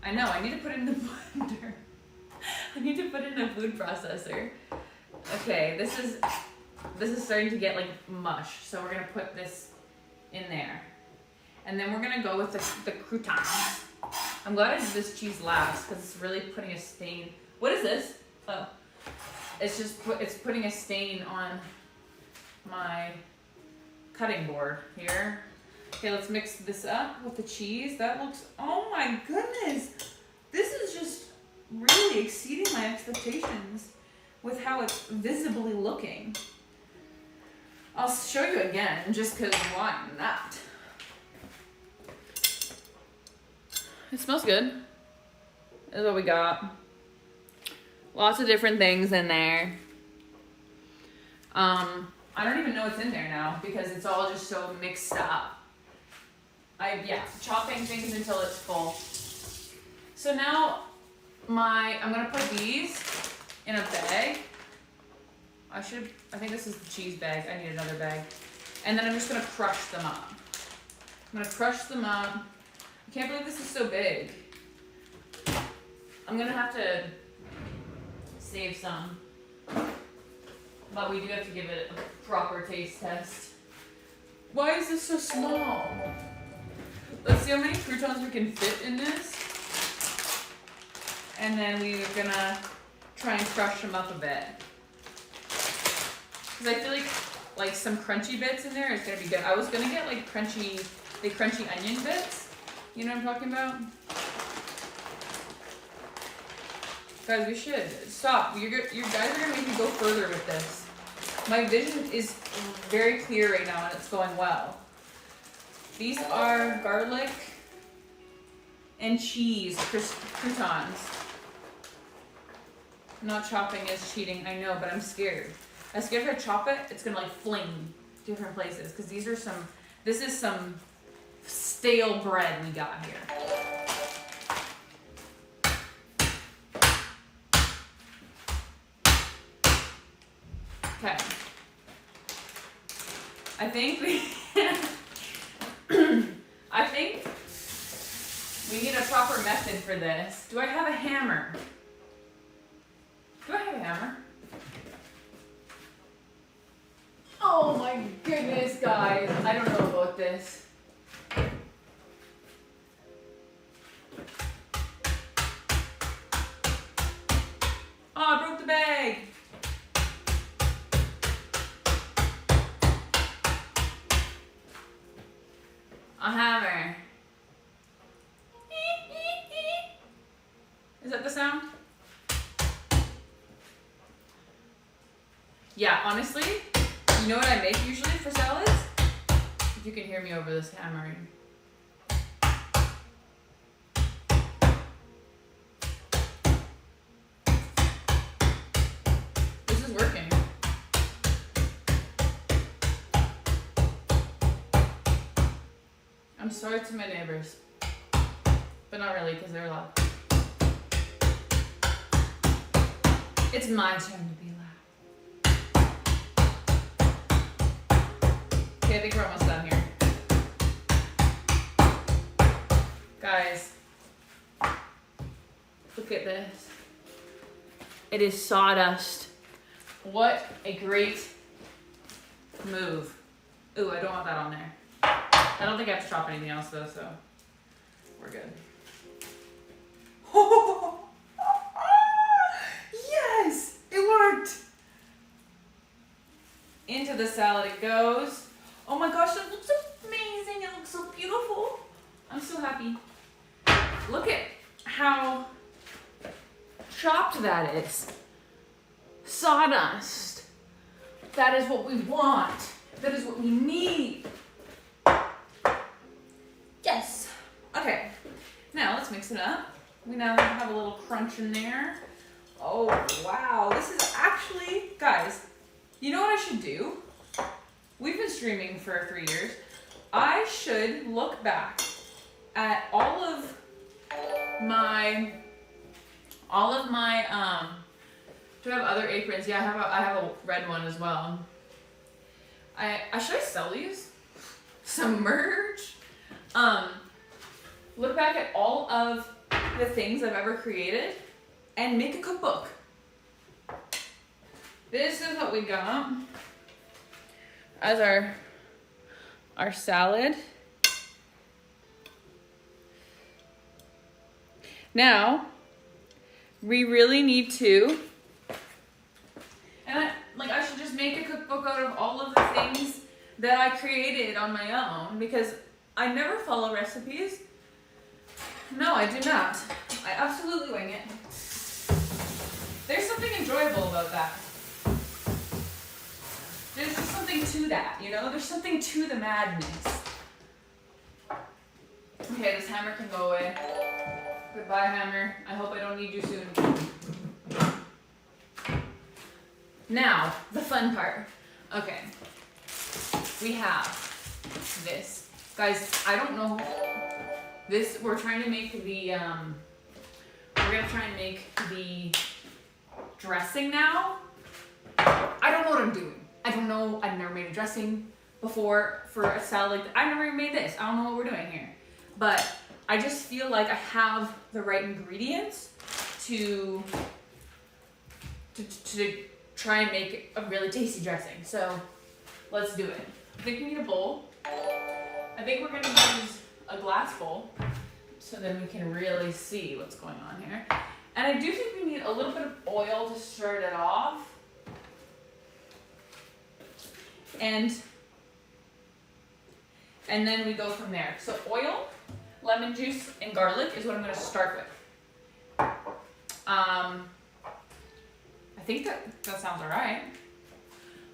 I know, I need to put it in the blender. I need to put it in a food processor. Okay, this is starting to get like mush, so we're gonna put this in there. And then we're gonna go with the croutons. I'm glad I did this cheese last because it's really putting a stain. What is this? Oh, it's putting a stain on my cutting board here. Okay, let's mix this up with the cheese. That looks, oh my goodness. This is just really exceeding my expectations with how it's visibly looking. I'll show you again just because why not? It smells good. This is what we got. Lots of different things in there. I don't even know what's in there now because it's all just so mixed up. Chopping things until it's full. So now I'm gonna put these in a bag. I think this is the cheese bag. I need another bag. And then I'm just gonna crush them up. I'm gonna crush them up. I can't believe this is so big. I'm gonna have to save some. But we do have to give it a proper taste test. Why is this so small? Let's see how many croutons we can fit in this. And then we're gonna try and crush them up a bit. Because I feel like some crunchy bits in there is gonna be good. I was gonna get like the crunchy onion bits. You know what I'm talking about? Guys, we should stop. You guys are gonna make me go further with this. My vision is very clear right now and it's going well. These are garlic and cheese croutons. Not chopping is cheating, I know, but I'm scared. I'm scared if I chop it, it's gonna like fling different places. Because this is some stale bread we got here. Okay. I think we need a proper method for this. Do I have a hammer? Do I have a hammer? Oh my goodness, guys. I don't know about this. Oh, I broke the bag. A hammer. Is that the sound? Yeah, honestly, you know what I make usually for salads? If you can hear me over this hammering. This is working. I'm sorry to my neighbors, but not really because they're loud. It's my turn to be loud. Okay, I think we're almost done here. Guys, look at this. It is sawdust. What a great move. Ooh, I don't want that on there. I don't think I have to chop anything else though, so we're good. Yes, it worked. Into the salad it goes. Oh my gosh, it looks amazing. It looks so beautiful. I'm so happy. Look at how chopped that is. Sawdust. That is what we want. That is what we need. Yes. Okay. Now let's mix it up. We now have a little crunch in there. Oh, wow. This is actually, guys, you know what I should do? we've been streaming for 3 years. I should look back at all of my, do I have other aprons? Yeah, I have a red one as well. Should I sell these? Some merch? Look back at all of the things I've ever created and make a cookbook. This is what we got as our salad. Now, we really need to, and I should just make a cookbook out of all of the things that I created on my own, because I never follow recipes. No, I do not. I absolutely wing it. There's something enjoyable about that. There's just something to that, you know? There's something to the madness. Okay, this hammer can go away. Goodbye, hammer. I hope I don't need you soon. Now, the fun part. Okay. We have this. Guys, I don't know. This, we're trying to make the, we're gonna try and make the dressing now. I don't know what I'm doing. I don't know. I've never made a dressing before for a salad. I've never even made this. I don't know what we're doing here. But I just feel like I have the right ingredients to try and make a really tasty dressing. So let's do it. I think we need a bowl. I think we're gonna use a glass bowl so then we can really see what's going on here. And I do think we need a little bit of oil to start it off. And then we go from there. So oil, lemon juice, and garlic is what I'm gonna start with. I think that sounds all right.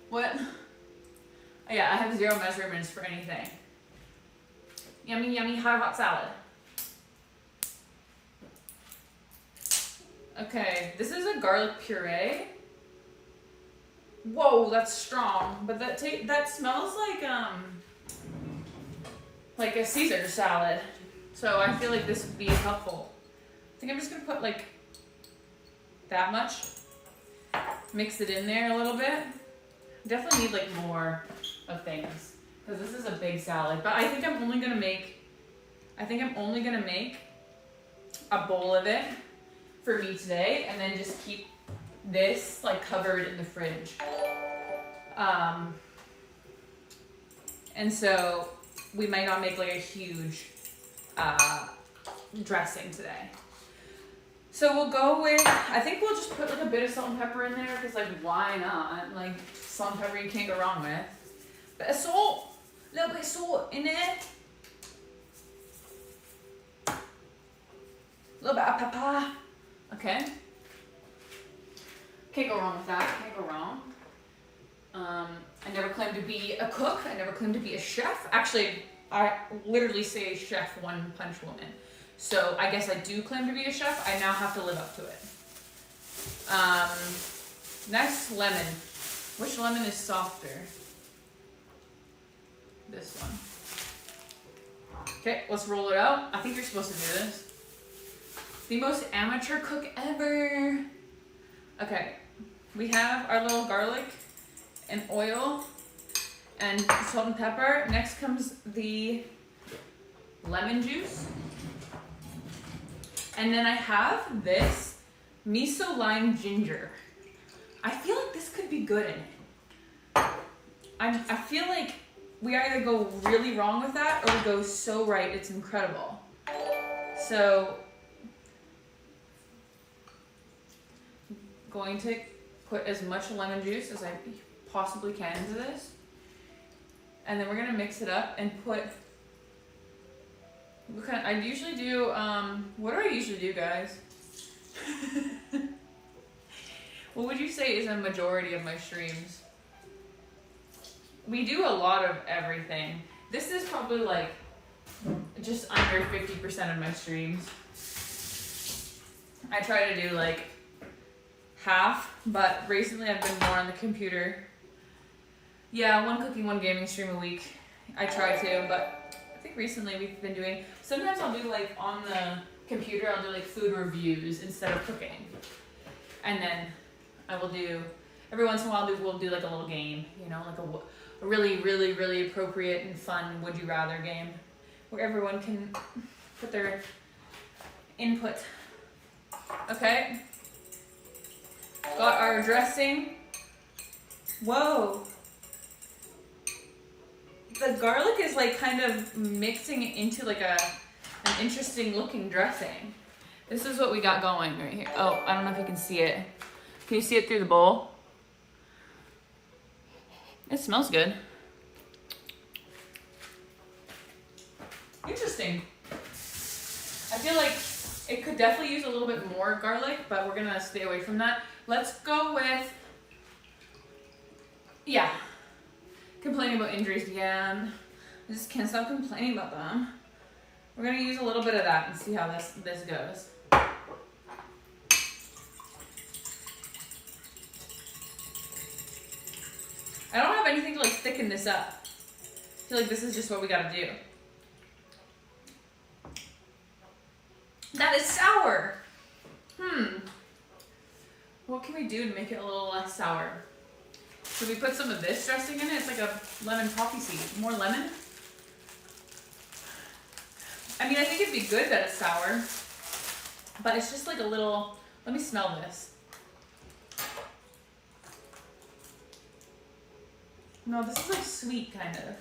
What? Oh, yeah, I have 0 measurements for anything. Yummy, yummy, hot salad. Okay, this is a garlic puree. Whoa, that's strong, but that smells like a Caesar salad. So I feel like this would be helpful. I think I'm just gonna put like that much. Mix it in there a little bit. Definitely need like more of things because this is a big salad. But I think I'm only gonna make a bowl of it for me today, and then just keep this like covered in the fridge. And so we might not make like a huge dressing today. So we'll go with, I think we'll just put like a bit of salt and pepper in there because like why not? Like salt and pepper you can't go wrong with. Bit of salt, a little bit of salt in there. A little bit of pepper. Okay. Can't go wrong with that. Can't go wrong. I never claimed to be a cook. I never claimed to be a chef. Actually, I literally say chef, one punch woman. So I guess I do claim to be a chef. I now have to live up to it. Next, lemon. Which lemon is softer? This one. Okay, let's roll it out. I think you're supposed to do this. The most amateur cook ever. Okay, we have our little garlic and oil and salt and pepper. Next comes the lemon juice. And then I have this miso lime ginger. I feel like this could be good in it. I feel like we either go really wrong with that or we go so right, it's incredible. So, going to put as much lemon juice as I possibly can into this. And then we're gonna mix it up and put, I usually do, what do I usually do, guys? What would you say is a majority of my streams? We do a lot of everything. This is probably like just under 50% of my streams. I try to do like half, but recently I've been more on the computer Yeah, one cooking, one gaming stream a week. I try to, but I think recently we've been doing, sometimes I'll do like on the computer, I'll do like food reviews instead of cooking. And then I will do, every once in a while we'll do like a little game, you know, like a really, really, really appropriate and fun would you rather game where everyone can put their input. Okay. Got our dressing. Whoa. The garlic is like kind of mixing it into like an interesting looking dressing. This is what we got going right here. Oh, I don't know if you can see it. Can you see it through the bowl? It smells good. Interesting. I feel like it could definitely use a little bit more garlic, but we're gonna stay away from that. Let's go with, yeah. Complaining about injuries again. I just can't stop complaining about them. We're gonna use a little bit of that and see how this goes. I don't have anything to like thicken this up. I feel like this is just what we gotta do. That is sour. What can we do to make it a little less sour? Should we put some of this dressing in it? It's like a lemon poppy seed. More lemon? I mean, I think it'd be good that it's sour, but it's just like a little, let me smell this. No, this is like sweet kind of.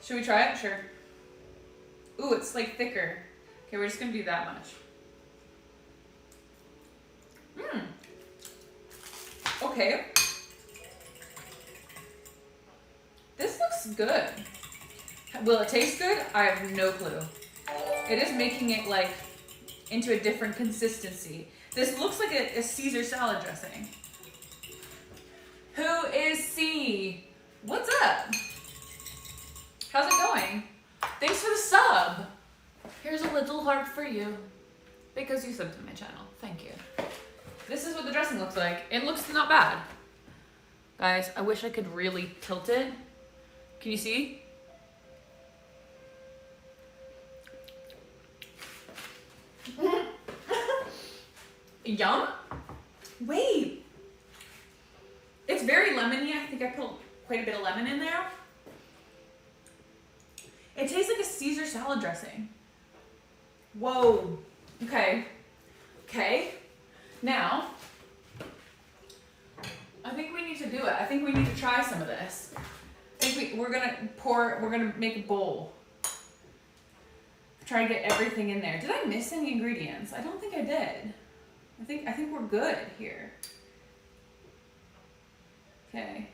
Should we try it? Sure. Ooh, it's like thicker. Okay, we're just gonna do that much. Okay. This looks good. Will it taste good? I have no clue. It is making it like into a different consistency. This looks like a Caesar salad dressing. Who is C? What's up? How's it going? Thanks for the sub. Here's a little heart for you because you subbed to my channel. Thank you. This is what the dressing looks like. It looks not bad. Guys, I wish I could really tilt it. Can you see? Yum? Wait. It's very lemony. I think I put quite a bit of lemon in there. It tastes like a Caesar salad dressing. Whoa. Okay. Okay. Now, I think we need to do it. I think we need to try some of this. I think we're gonna make a bowl. Try to get everything in there. Did I miss any ingredients? I don't think I did. I think we're good here. Okay.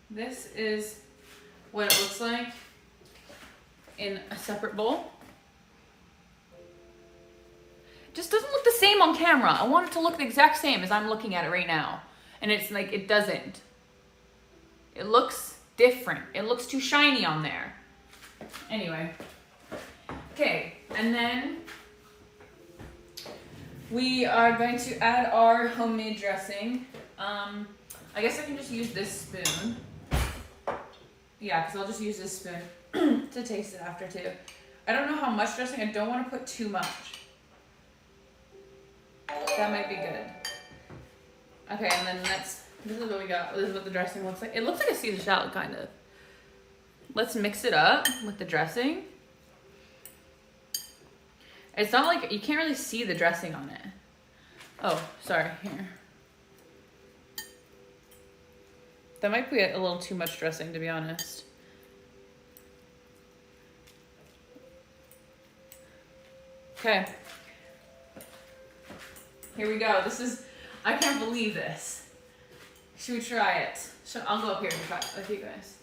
This is what it looks like in a separate bowl. Just doesn't look the same on camera. I want it to look the exact same as I'm looking at it right now. And it's like, it doesn't. It looks different. It looks too shiny on there. Anyway. Okay, and then we are going to add our homemade dressing. I guess I can just use this spoon. Yeah, because I'll just use this spoon to taste it after too. I don't know how much dressing. I don't want to put too much. That might be good. Okay, and then this is what we got. This is what the dressing looks like. It looks like a Caesar salad, kind of. Let's mix it up with the dressing. It's not like, you can't really see the dressing on it. Oh, sorry, here. That might be a little too much dressing, to be honest. Okay. Here we go. This is, I can't believe this. Should we try it? I'll go up here and try it with you guys.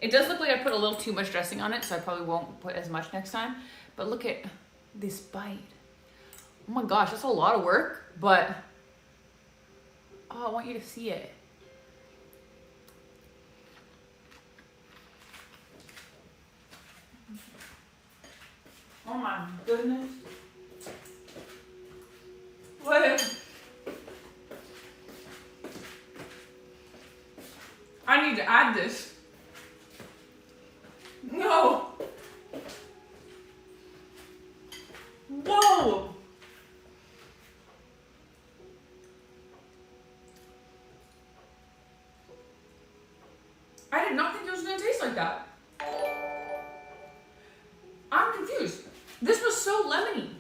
It does look like I put a little too much dressing on it, so I probably won't put as much next time. But look at this bite. Oh my gosh, that's a lot of work, but oh, I want you to see it. Oh my goodness. What? Wow! I did not think it was gonna taste like that. I'm confused. This was so lemony.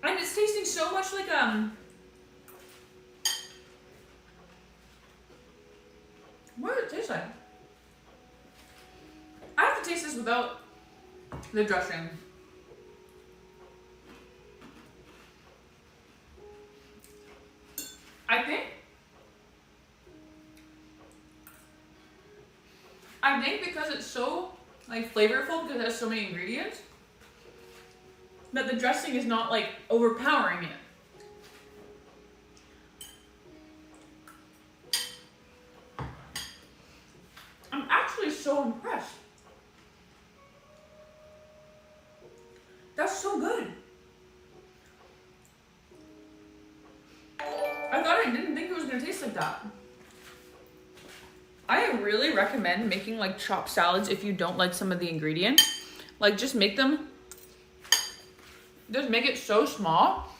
And it's tasting so much like, what does it taste like? I have to taste this without the dressing. I think because it's so like flavorful, because it has so many ingredients, that the dressing is not like overpowering it. I'm actually so impressed. That's so good. I didn't think it was gonna taste like that. I really recommend making like chopped salads if you don't like some of the ingredients. Like just make it so small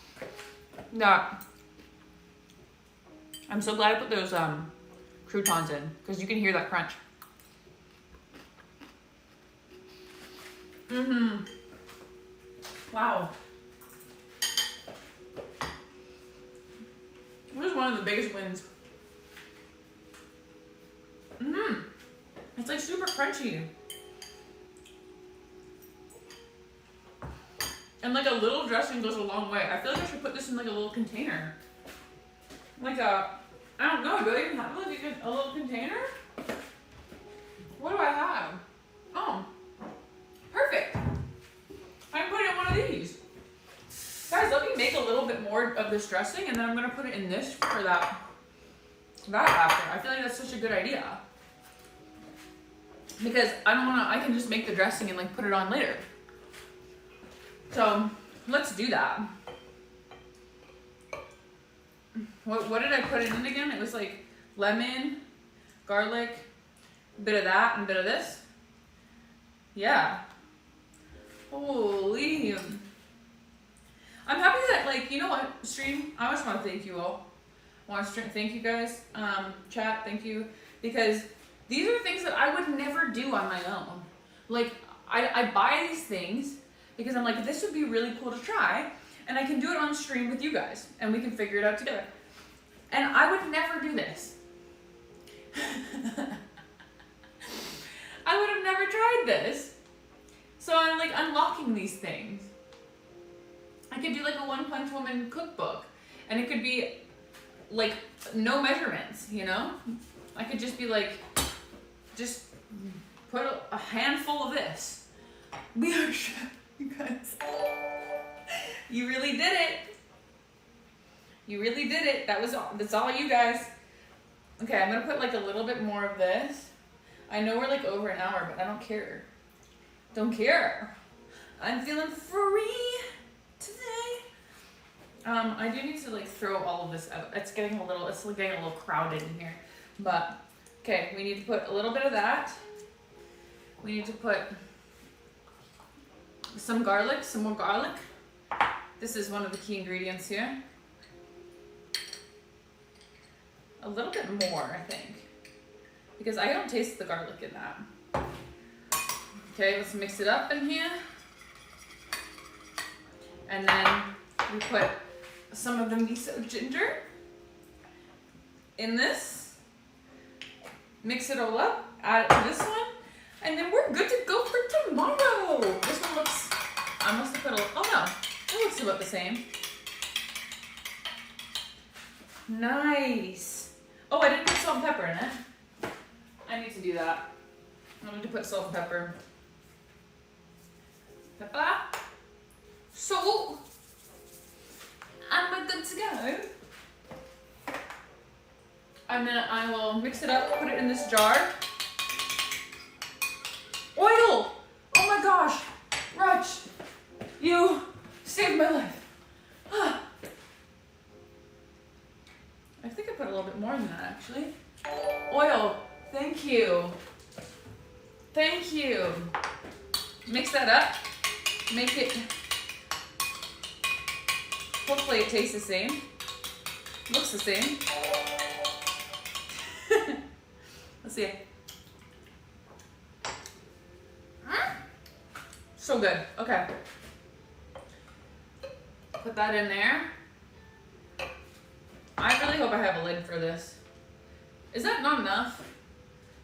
that I'm so glad I put those croutons in, because you can hear that crunch. Wow. This is one of the biggest wins. It's like super crunchy. And like a little dressing goes a long way. I feel like I should put this in like a little container. Like I don't know, do I even have like a little container? What do I have? Oh, perfect. I can put it in one of these. Guys, let me make a little bit more of this dressing and then I'm gonna put it in this for that after. I feel like that's such a good idea. Because I can just make the dressing and like put it on later. So let's do that. What did I put it in again? It was like lemon, garlic, a bit of that and a bit of this. Yeah. Holy. I'm happy that, like, you know what, stream, I just want to thank you all. Thank you guys, chat, thank you, because these are things that I would never do on my own. Like, I buy these things because I'm like, this would be really cool to try, and I can do it on stream with you guys, and we can figure it out together. And I would never do this. I would have never tried this. So I'm like unlocking these things. I could do like a One Punch Woman cookbook, and it could be like no measurements, you know? I could just be like, just put a handful of this. We are you guys. You really did it. You really did it. That's all you guys. Okay, I'm gonna put like a little bit more of this. I know we're like over an hour, but I don't care. Don't care. I'm feeling free today. I do need to like throw all of this out. It's getting a little crowded in here. But okay, we need to put a little bit of that. We need to put some garlic, some more garlic. This is one of the key ingredients here. A little bit more, I think, because I don't taste the garlic in that. Okay, let's mix it up in here. And then we put some of the miso ginger in this. Mix it all up, add it to this one, and then we're good to go for tomorrow. This one looks, I must have put a, oh no, it looks about the same. Nice. Oh, I didn't put salt and pepper in it. I need to do that. I need to put salt and pepper. Pepper. Salt. And we're good to go. And then I will mix it up, put it in this jar. Oil! Oh my gosh! Rach, you saved my life. I think I put a little bit more than that, actually. Oil. Thank you. Thank you. Mix that up. Make it Hopefully it tastes the same. Looks the same. Let's see. So good. Okay. Put that in there. I really hope I have a lid for this. Is that not enough?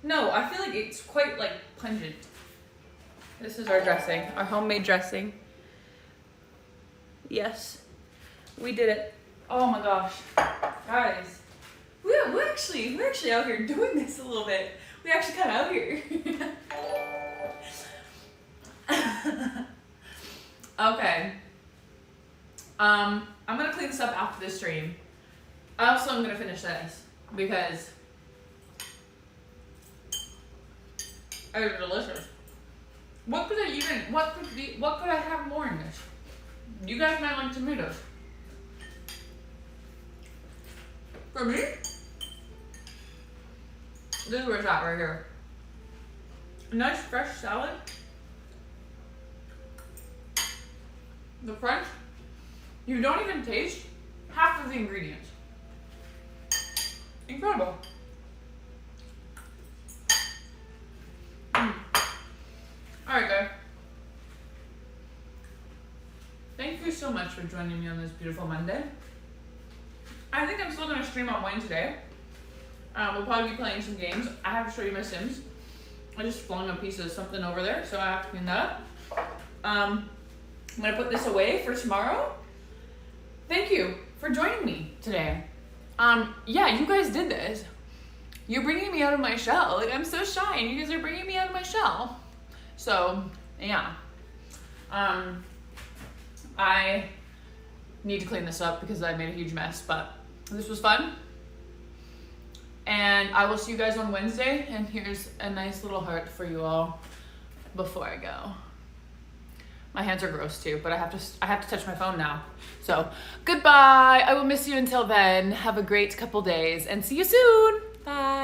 No, I feel like it's quite like pungent. This is our dressing, our homemade dressing. Yes, we did it. Oh my gosh, guys, we're actually out here doing this a little bit. We actually got out here. Okay. I'm gonna clean this up after this stream. Also, I'm gonna finish this because it's delicious. What could I have more in this? You guys might like tomatoes. For me, this is where it's at right here. A nice fresh salad. The crunch, you don't even taste half of the ingredients. Incredible. Alright guys. Thank you so much for joining me on this beautiful Monday. I think I'm still going to stream on Wednesday. We'll probably be playing some games. I have to show you my Sims. I just flung a piece of something over there, so I have to clean that up. I'm going to put this away for tomorrow. Thank you for joining me today. Yeah, you guys did this. You're bringing me out of my shell. Like, I'm so shy, and you guys are bringing me out of my shell. So, yeah. I need to clean this up because I made a huge mess, but this was fun. And I will see you guys on Wednesday, and here's a nice little heart for you all before I go. My hands are gross too, but I have to touch my phone now. So, goodbye. I will miss you until then. Have a great couple days and see you soon. Bye.